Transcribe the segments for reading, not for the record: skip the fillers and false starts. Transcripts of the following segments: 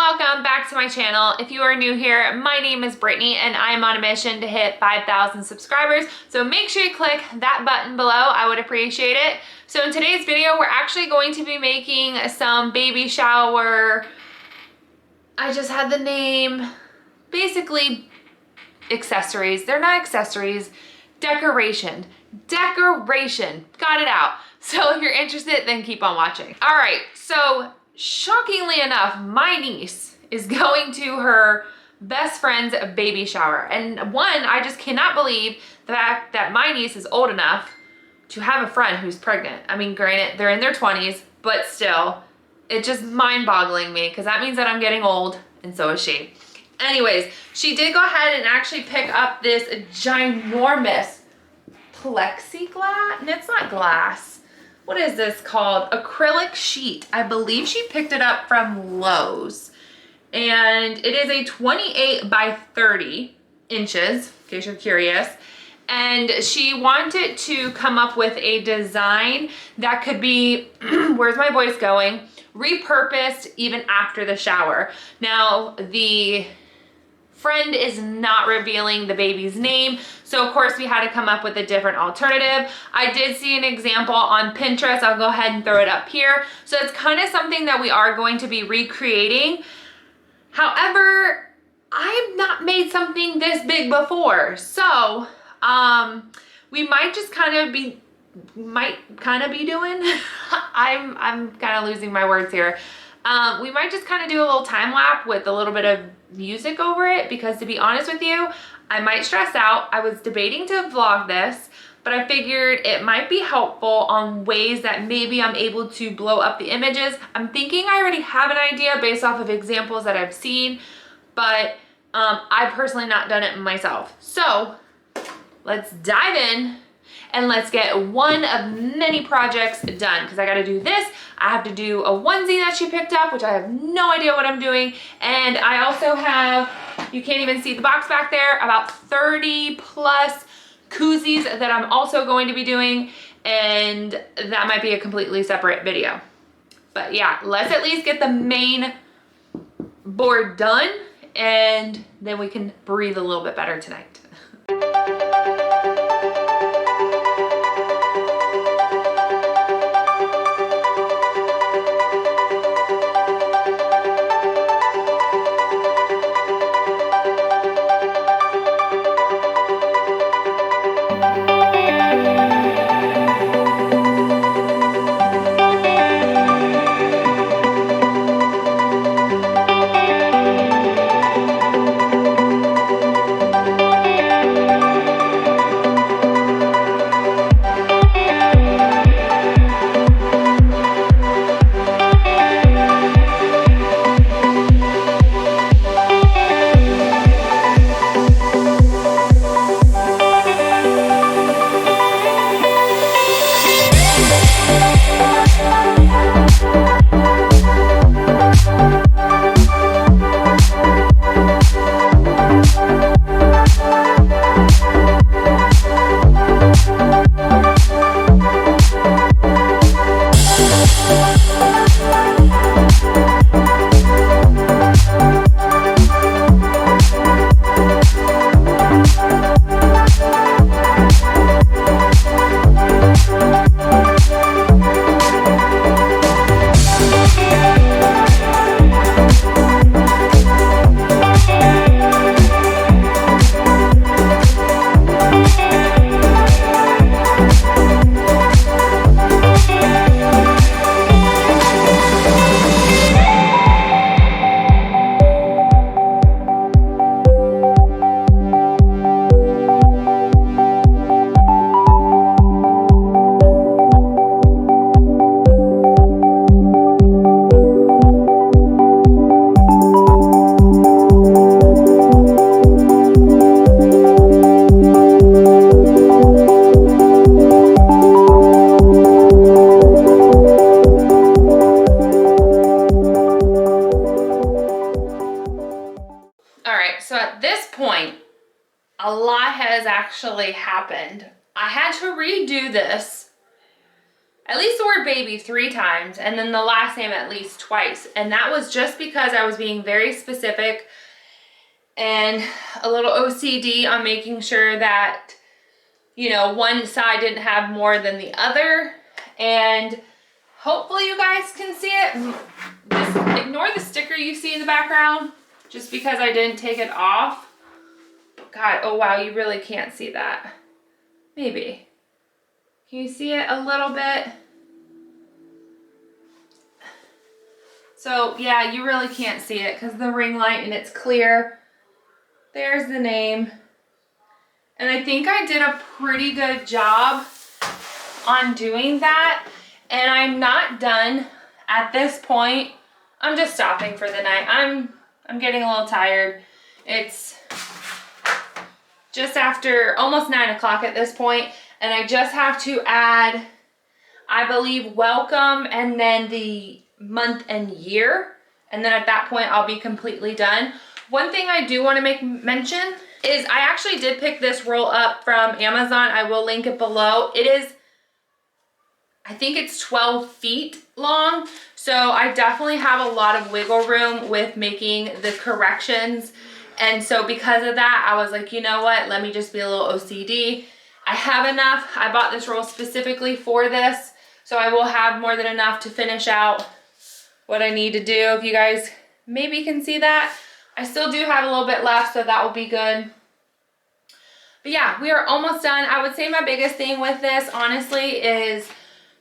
welcome back to my channel. If you are new here, my name is Brittany and I'm on a mission to hit 5,000 subscribers. So make sure you click that button below. I would appreciate it. So in today's video, we're actually going to be making some baby shower, I just had the name, basically accessories. They're not accessories, decoration. Got it out. So if you're interested, then keep on watching. All right, so shockingly enough, my niece is going to her best friend's baby shower. And one, I just cannot believe the fact that my niece is old enough to have a friend who's pregnant. I mean, granted, they're in their 20s, but still, it's just mind-boggling me because that means that I'm getting old and so is she. Anyways, she did go ahead and actually pick up this ginormous plexiglass, and it's not glass. What is this called? Acrylic sheet. I believe she picked it up from Lowe's. And it is a 28 by 30 inches, in case you're curious. And she wanted to come up with a design that could be, where's my voice going? Repurposed even after the shower. Now, the friend is not revealing the baby's name, so of course we had to come up with a different alternative. I did see an example on Pinterest. I'll go ahead and throw it up here. So it's kind of something that we are going to be recreating. However, I've not made something this big before, so we might just kind of be doing I'm kind of losing my words here. We might just kind of do a little time lapse with a little bit of music over it, because to be honest with you, I might stress out. I was debating to vlog this, but I figured it might be helpful on ways that maybe I'm able to blow up the images. I'm thinking I already have an idea based off of examples that I've seen, but I've personally not done it myself. So let's dive in and let's get one of many projects done, because I got to do this. I have to do a onesie that she picked up, which I have no idea what I'm doing. And I also have, you can't even see the box back there, about 30 plus koozies that I'm also going to be doing. And that might be a completely separate video. But yeah, let's at least get the main board done, and then we can breathe a little bit better tonight. A lot has actually happened. I had to redo this at least the word baby 3 times, and then the last name at least twice. And that was just because I was being very specific and a little OCD on making sure that, you know, one side didn't have more than the other. And hopefully you guys can see it. Just ignore the sticker you see in the background just because I didn't take it off. God, oh wow, you really can't see that. Maybe. Can you see it a little bit? So yeah, you really can't see it because the ring light and it's clear. There's the name. And I think I did a pretty good job on doing that. And I'm not done at this point. I'm just stopping for the night. I'm getting a little tired. It's just after almost 9 o'clock at this point, and I just have to add, I believe, welcome and then the month and year, and then at that point I'll be completely done. One thing I do want to make mention is I actually did pick this roll up from Amazon. I will link it below. It is, I think it's 12 feet long, so I definitely have a lot of wiggle room with making the corrections. And so because of that, I was like, you know what, let me just be a little OCD. I have enough. I bought this roll specifically for this, so I will have more than enough to finish out what I need to do. If you guys maybe can see that. I still do have a little bit left, so that will be good. But yeah, we are almost done. I would say my biggest thing with this, honestly, is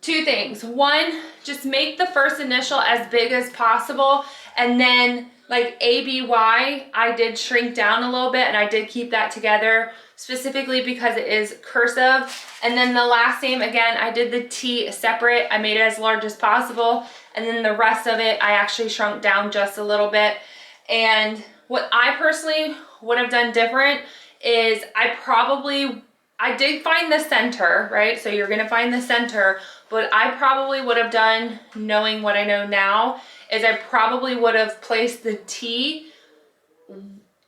2 things. One, just make the first initial as big as possible, and then like ABY, I did shrink down a little bit, and I did keep that together specifically because it is cursive. And then the last name, again, I did the T separate. I made it as large as possible, and then the rest of it I actually shrunk down just a little bit. And what I personally would have done different is I did find the center, right? So you're gonna find the center, but I probably would have done, knowing what I know now, is I probably would have placed the T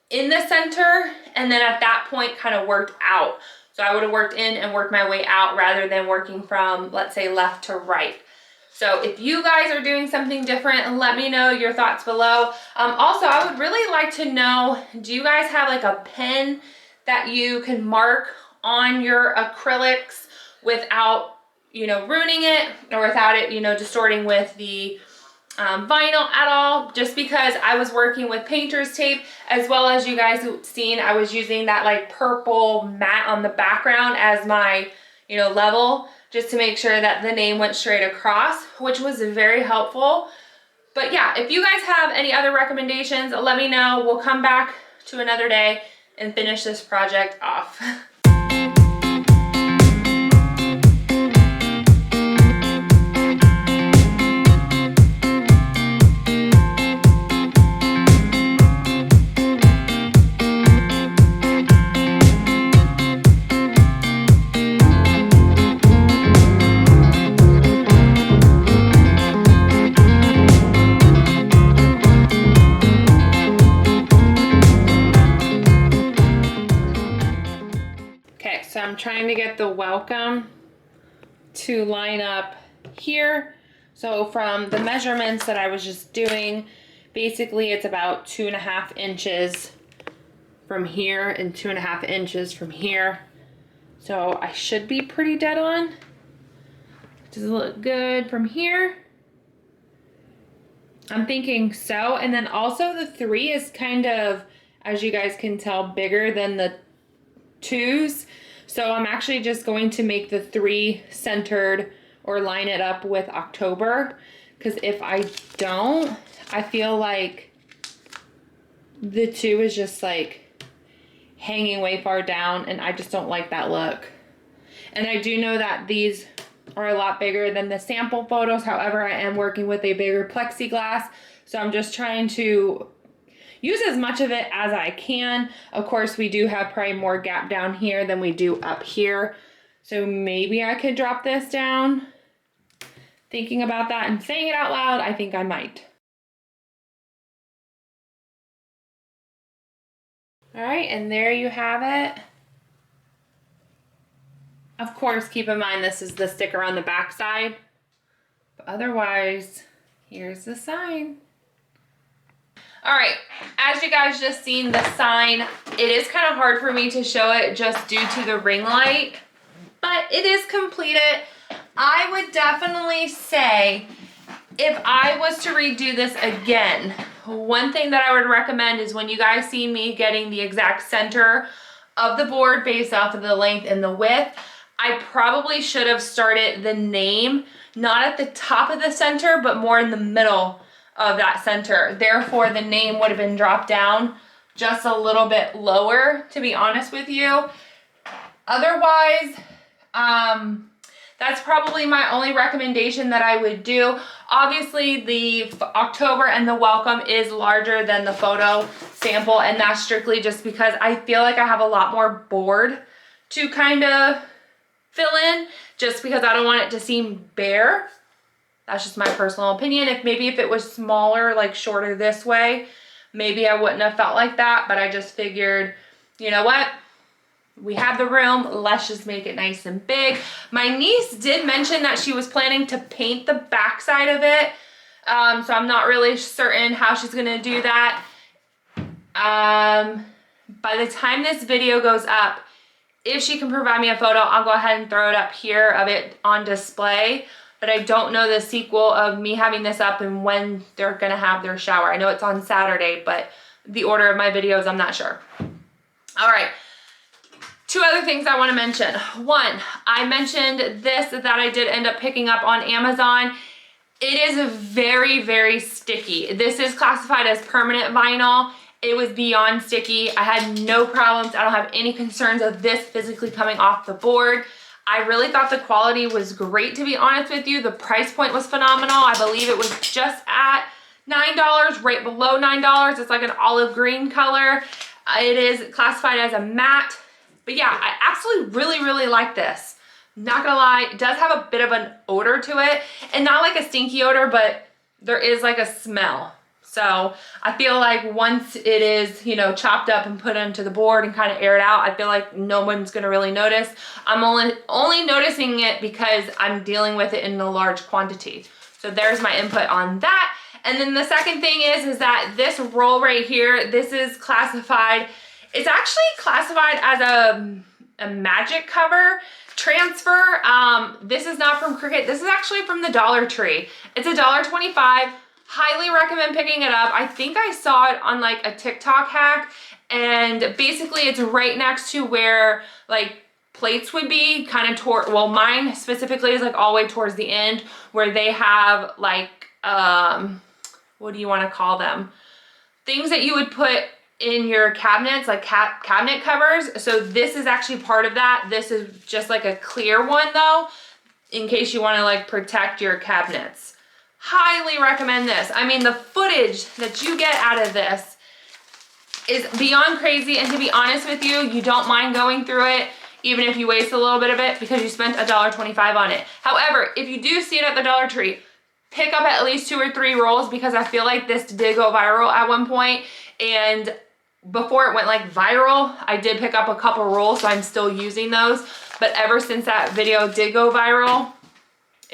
in the center, and then at that point kind of worked out. So I would have worked in and worked my way out rather than working from, let's say, left to right. So if you guys are doing something different, let me know your thoughts below. Also, I would really like to know, do you guys have like a pen that you can mark on your acrylics without, you know, ruining it, or without it, you know, distorting with the vinyl at all? Just because I was working with painter's tape, as well as you guys have seen, I was using that like purple matte on the background as my, you know, level, just to make sure that the name went straight across, which was very helpful. But yeah, if you guys have any other recommendations, let me know. We'll come back to another day and finish this project off. So I'm trying to get the welcome to line up here. So from the measurements that I was just doing, basically it's about 2.5 inches from here and 2.5 inches from here. So I should be pretty dead on. Does it look good from here? I'm thinking so. And then also the 3 is kind of, as you guys can tell, bigger than the 2s. So I'm actually just going to make the 3 centered or line it up with October, because if I don't, I feel like the 2 is just like hanging way far down, and I just don't like that look. And I do know that these are a lot bigger than the sample photos. However, I am working with a bigger plexiglass, so I'm just trying to use as much of it as I can. Of course, we do have probably more gap down here than we do up here. So maybe I could drop this down. Thinking about that and saying it out loud, I think I might. All right, and there you have it. Of course, keep in mind this is the sticker on the back side. But otherwise, here's the sign. All right, as you guys just seen the sign, it is kind of hard for me to show it just due to the ring light, but it is completed. I would definitely say if I was to redo this again, one thing that I would recommend is when you guys see me getting the exact center of the board based off of the length and the width, I probably should have started the name not at the top of the center, but more in the middle of that center. Therefore, the name would have been dropped down just a little bit lower, to be honest with you. Otherwise, that's probably my only recommendation that I would do. Obviously, the October and the welcome is larger than the photo sample, and that's strictly just because I feel like I have a lot more board to kind of fill in, just because I don't want it to seem bare. That's just my personal opinion. Maybe if it was smaller, like shorter this way, maybe I wouldn't have felt like that, but I just figured, you know what? We have the room, let's just make it nice and big. My niece did mention that she was planning to paint the backside of it, so I'm not really certain how she's gonna do that. By the time this video goes up, if she can provide me a photo, I'll go ahead and throw it up here of it on display. But I don't know the sequel of me having this up and when they're gonna have their shower. I know it's on Saturday, but the order of my videos, I'm not sure. All right, 2 other things I wanna mention. One, I mentioned this that I did end up picking up on Amazon. It is very, very sticky. This is classified as permanent vinyl. It was beyond sticky. I had no problems. I don't have any concerns of this physically coming off the board. I really thought the quality was great, to be honest with you. The price point was phenomenal. I believe it was just at $9, right below $9. It's like an olive green color. It is classified as a matte. But yeah, I absolutely really like this. Not gonna lie, it does have a bit of an odor to it. And not like a stinky odor, but there is like a smell. So I feel like once it is, you know, chopped up and put onto the board and kind of aired out, I feel like no one's gonna really notice. I'm only noticing it because I'm dealing with it in a large quantity. So there's my input on that. And then the second thing is that this roll right here, this is classified, it's actually classified as a magic cover transfer. This is not from Cricut. This is actually from the Dollar Tree. It's $1.25. Highly recommend picking it up. I think I saw it on like a TikTok hack, and basically it's right next to where like plates would be, kind of toward, well, mine specifically is like all the way towards the end where they have like, what do you want to call them? Things that you would put in your cabinets, like cabinet covers. So this is actually part of that. This is just like a clear one though, in case you want to like protect your cabinets. Highly recommend this. I mean, the footage that you get out of this is beyond crazy, and to be honest with you, you don't mind going through it, even if you waste a little bit of it, because you spent $1.25 on it. However, if you do see it at the Dollar Tree, pick up at least 2 or 3 rolls, because I feel like this did go viral at one point, and before it went like viral, I did pick up a couple rolls, so I'm still using those. But ever since that video did go viral,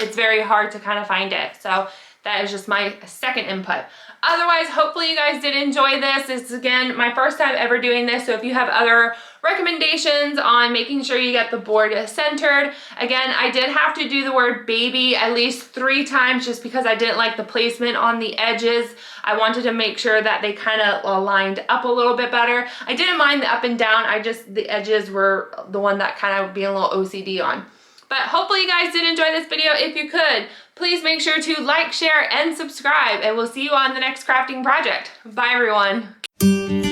it's very hard to kind of find it. So that is just my second input. Otherwise, hopefully you guys did enjoy this. It's, again, my first time ever doing this. So if you have other recommendations on making sure you get the board centered, again, I did have to do the word baby at least 3 times just because I didn't like the placement on the edges. I wanted to make sure that they kind of lined up a little bit better. I didn't mind the up and down. The edges were the one that kind of being a little OCD on. But hopefully you guys did enjoy this video. If you could, please make sure to like, share, and subscribe, and we'll see you on the next crafting project. Bye, everyone.